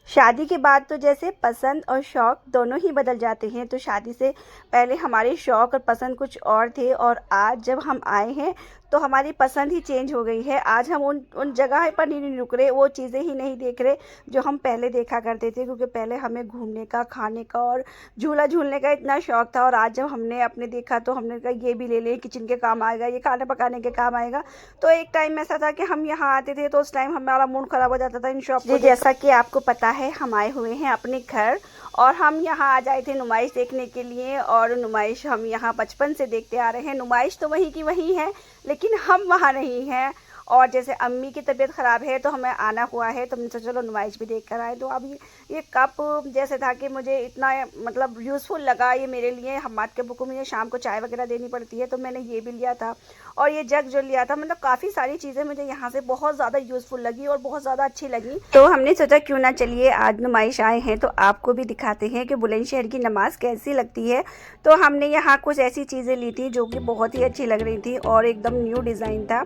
शादी के बाद तो जैसे पसंद और शौक़ दोनों ही बदल जाते हैं। तो शादी से पहले हमारे शौक़ और पसंद कुछ और थे और आज जब हम आए हैं तो हमारी पसंद ही चेंज हो गई है। आज हम उन जगह पर नहीं रुक रहे, वो चीज़ें ही नहीं देख रहे जो हम पहले देखा करते थे, क्योंकि पहले हमें घूमने का, खाने का और झूला झूलने का इतना शौक़ था। और आज जब हमने अपने देखा तो हमने कहा ये भी ले लें, किचन के काम आएगा, ये खाना पकाने के काम आएगा। तो एक टाइम ऐसा था कि हम यहाँ आते थे तो उस टाइम हमारा मूड ख़राब हो जाता था इन शॉप को। जैसा कि आपको पता है, हम आए हुए हैं अपने घर और हम यहाँ आ जाए थे नुमाइश देखने के लिए। और नुमाइश हम यहाँ बचपन से देखते आ रहे हैं। नुमाइश तो वहीं की वहीं है, लेकिन हम वहाँ नहीं हैं। और जैसे अम्मी की तबीयत ख़राब है तो हमें आना हुआ है, तो हमने सोचा चलो नुमाइश भी देख कर आए। तो अब ये कप जैसे था कि मुझे इतना मतलब यूज़फुल लगा ये मेरे लिए। हमाद के बुक को मुझे शाम को चाय वगैरह देनी पड़ती है, तो मैंने ये भी लिया था। और ये जग जो लिया था, मतलब काफ़ी सारी चीज़ें मुझे यहाँ से बहुत ज़्यादा यूज़फुल लगी और बहुत ज़्यादा अच्छी लगी। तो हमने सोचा क्यों ना चलिए आज नुमाइश आए हैं तो आपको भी दिखाते हैं कि बुलंदशहर की नमाज़ कैसी लगती है। तो हमने यहाँ कुछ ऐसी चीज़ें ली थी जो कि बहुत ही अच्छी लग रही थी और एकदम न्यू डिज़ाइन था।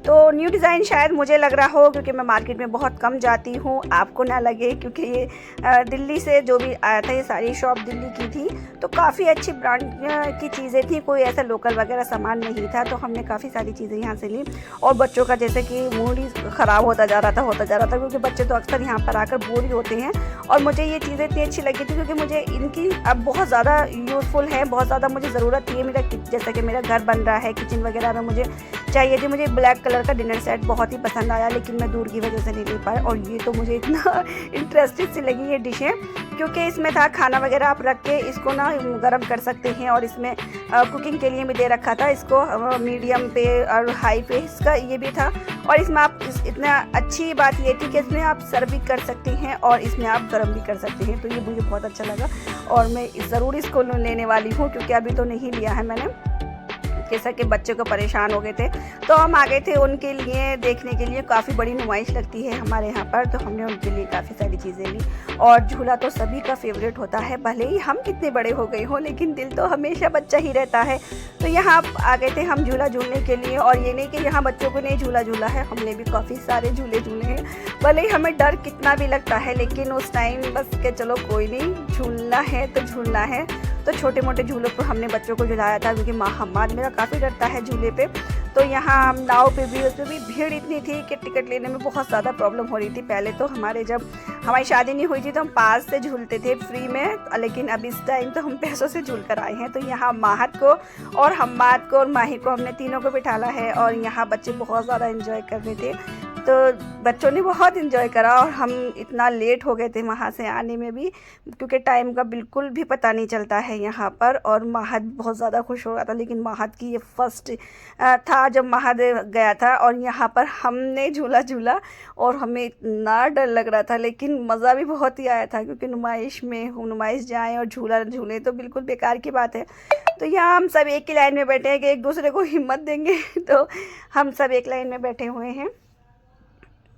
तो न्यू डिज़ाइन शायद मुझे लग रहा हो, क्योंकि मैं मार्केट में बहुत कम जाती हूँ, आपको ना लगे, क्योंकि ये दिल्ली से जो भी आया था, ये सारी शॉप दिल्ली की थी। तो काफ़ी अच्छी ब्रांड की चीज़ें थी, कोई ऐसा लोकल वगैरह सामान नहीं था। तो हमने काफ़ी सारी चीज़ें यहाँ से ली। और बच्चों का जैसे कि मूड ही ख़राब होता जा रहा था, क्योंकि बच्चे तो अक्सर यहाँ पर आकर बोर ही होते हैं। और मुझे ये चीज़ें इतनी अच्छी लगी थी क्योंकि मुझे इनकी अब बहुत ज़्यादा यूज़फुल है, बहुत ज़्यादा मुझे ज़रूरत थी। मेरा जैसा कि मेरा घर बन रहा है, किचन वगैरह में मुझे चाहिए थी। मुझे ब्लैक कलर का डिनर सेट बहुत ही पसंद आया, लेकिन मैं दूर की वजह से नहीं ले पाई। और ये तो मुझे इतना इंटरेस्टिंग सी लगी ये डिशें, क्योंकि इसमें था खाना वगैरह आप रख के इसको ना गर्म कर सकते हैं। और इसमें कुकिंग के लिए भी दे रखा था, इसको मीडियम पे और हाई पे इसका ये भी था। और इसमें आप इतना अच्छी बात ये थी कि इसमें आप सर्व भी कर सकते हैं और इसमें आप गर्म भी कर सकते हैं। तो ये मुझे बहुत अच्छा लगा और मैं ज़रूर इसको लेने वाली हूँ, क्योंकि अभी तो नहीं लिया है मैंने। जैसा कि बच्चे को परेशान हो गए थे तो हम आ गए थे उनके लिए देखने के लिए। काफ़ी बड़ी नुमाइश लगती है हमारे यहाँ पर, तो हमने उनके लिए काफ़ी सारी चीज़ें ली। और झूला तो सभी का फेवरेट होता है, भले ही हम कितने बड़े हो गए हों, लेकिन दिल तो हमेशा बच्चा ही रहता है। तो यहाँ आ गए थे हम झूला झूलने के लिए। और ये नहीं कि यहाँ बच्चों को नहीं झूला झूला है, हमने भी काफ़ी सारे झूले झूले हैं। भले ही हमें डर कितना भी लगता है, लेकिन उस टाइम बस के चलो कोई नहीं, झूलना है तो झूलना है। तो छोटे मोटे झूलों पर हमने बच्चों को झुलाया था, क्योंकि हमाद मेरा काफ़ी डरता है झूले पे। तो यहाँ हम नाव पे भी, उस पर भी भीड़ इतनी थी कि टिकट लेने में बहुत ज़्यादा प्रॉब्लम हो रही थी। पहले तो जब हमारी शादी नहीं हुई थी तो हम पास से झूलते थे फ्री में, लेकिन अब इस टाइम तो हम पैसों से झूल कर आए हैं। तो यहाँ माहद को और हम्माद को और माही को हमने तीनों को बिठाला है और यहाँ बच्चे बहुत ज़्यादा एंजॉय कर रहे थे। तो बच्चों ने बहुत इन्जॉय करा और हम इतना लेट हो गए थे वहाँ से आने में भी, क्योंकि टाइम का बिल्कुल भी पता नहीं चलता है यहाँ पर। और महद बहुत ज़्यादा खुश हो रहा था, लेकिन महद की ये फर्स्ट था जब महद गया था और यहाँ पर हमने झूला झूला और हमें इतना डर लग रहा था, लेकिन मज़ा भी बहुत ही आया था। क्योंकि नुमाइश जाएँ और झूला झूलें तो बिल्कुल बेकार की बात है। तो यहाँ हम सब एक ही लाइन में बैठे हैं कि एक दूसरे को हिम्मत देंगे। तो हम सब एक लाइन में बैठे हुए हैं।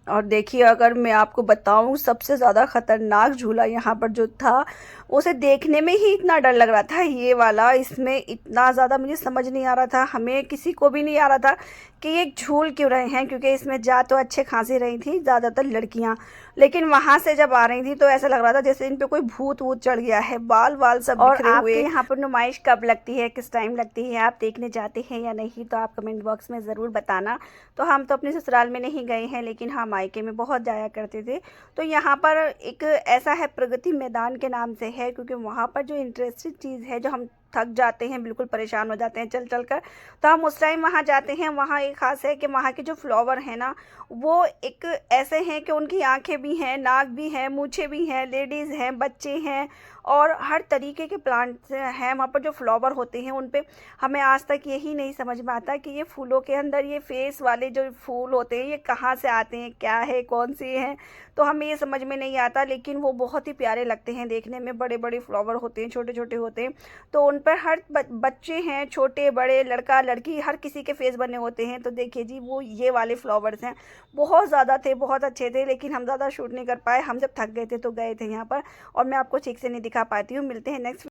और देखिए, अगर मैं आपको बताऊं, सबसे ज़्यादा ख़तरनाक झूला यहाँ पर जो था, उसे देखने में ही इतना डर लग रहा था ये वाला। इसमें इतना ज़्यादा मुझे समझ नहीं आ रहा था, हमें किसी को भी नहीं आ रहा था कि ये झूल क्यों रहे हैं, क्योंकि इसमें जा तो अच्छे खासी रही थी ज़्यादातर लड़कियाँ, लेकिन वहाँ से जब आ रही थी तो ऐसा लग रहा था जैसे इन पे कोई भूत वूत चढ़ गया है, बाल वाल सब बिखरे हुए। आपके यहाँ पर नुमाइश कब लगती है, किस टाइम लगती है, आप देखने जाते हैं या नहीं, तो आप कमेंट बॉक्स में ज़रूर बताना। तो हम तो अपने ससुराल में नहीं गए हैं, लेकिन हाँ मायके में बहुत जाया करते थे। तो यहाँ पर एक ऐसा है, प्रगति मैदान के नाम से है, क्योंकि वहाँ पर जो इंटरेस्टिंग चीज़ है, जो हम थक जाते हैं, बिल्कुल परेशान हो जाते हैं चल चल कर, तो हम उस टाइम वहाँ जाते हैं। वहाँ एक ख़ास है कि वहाँ के जो फ्लावर हैं ना, वो एक ऐसे हैं कि उनकी आंखें भी हैं, नाक भी हैं, मूछें भी हैं, लेडीज़ हैं, बच्चे हैं और हर तरीके के प्लांट्स हैं। वहाँ पर जो फ्लावर होते हैं उन पे हमें आज तक यही नहीं समझ में आता कि ये फूलों के अंदर ये फेस वाले जो फूल होते हैं ये कहाँ से आते हैं, क्या है, कौन से हैं, तो हमें ये समझ में नहीं आता। लेकिन वो बहुत ही प्यारे लगते हैं देखने में, बड़े बड़े फ्लावर होते हैं, छोटे छोटे होते हैं। तो उन पर हर बच्चे हैं, छोटे बड़े, लड़का लड़की, हर किसी के फेस बने होते हैं। तो देखिए जी, वो ये वाले फ्लावर्स हैं, बहुत ज़्यादा थे, बहुत अच्छे थे, लेकिन हम ज़्यादा शूट नहीं कर पाए। हम जब थक गए थे तो गए थे यहाँ पर, और मैं आपको ठीक से नहीं दिखा पाती हूँ। मिलते हैं नेक्स्ट